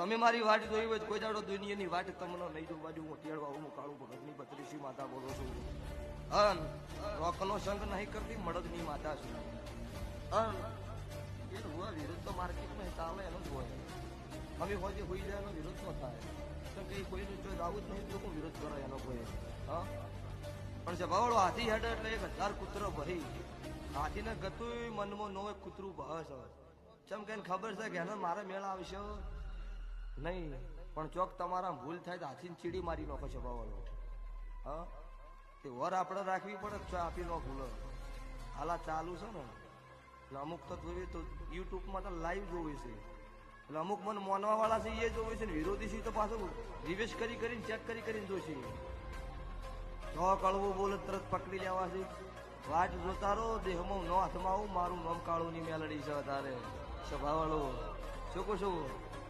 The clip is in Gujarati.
તમે મારી વાટ જોઈ હોય કોઈ દાડો દુનિયાની વાટ તમને નહીં જોવા દઉં. હું તેડવા હું કાળું ભગતની 32 માતા બોલું છું. અન રોકનો સંગ નહીં કરતી મળદની માતા છું. અન એ હોય વિરોધ તો માર્કેટમાં ચાલે એનો જ હોય. હવે હોય હોઈ જાય એનો વિરોધ ન થાય. કેમ કે કોઈનું જો આવું જ નહીં લોકો વિરોધ કરે એનો કોઈ. હા પણ જવાવાળો હાથી હેડે એટલે 1000 કૂતરો ભરી હાથીને ગતું મનમાં નો એક કૂતરું ભાવે છે. ચમ કે ખબર છે કે એને મારે મેળા આવશે નહીં, પણ ચોક તમારા ભૂલ થાય તો હાથીને ચીડી મારી નાખો છે બાવાળો. હા તે વર આપણે રાખવી પડે છે, આપી નો ભૂલો. હાલા ચાલુ છે ને એટલે અમુક તો જોઈ તો યુટ્યુબમાં તો લાઈવ જોવે છે. એટલે અમુક મને માનવા વાળા છે એ જોવે છે ને વિરોધી છે તો પાછું રિવેશ કરીને ચેક કરીને જોશે. નો કળવું બોલે તરત પકડી લેવા છે. વાટ જોતા રહો દેહમાં નો હાથમાં આવું મારું નામ કાળું ની મેલડી છે તારે સ્વભાવ વાળો શું કહું છું.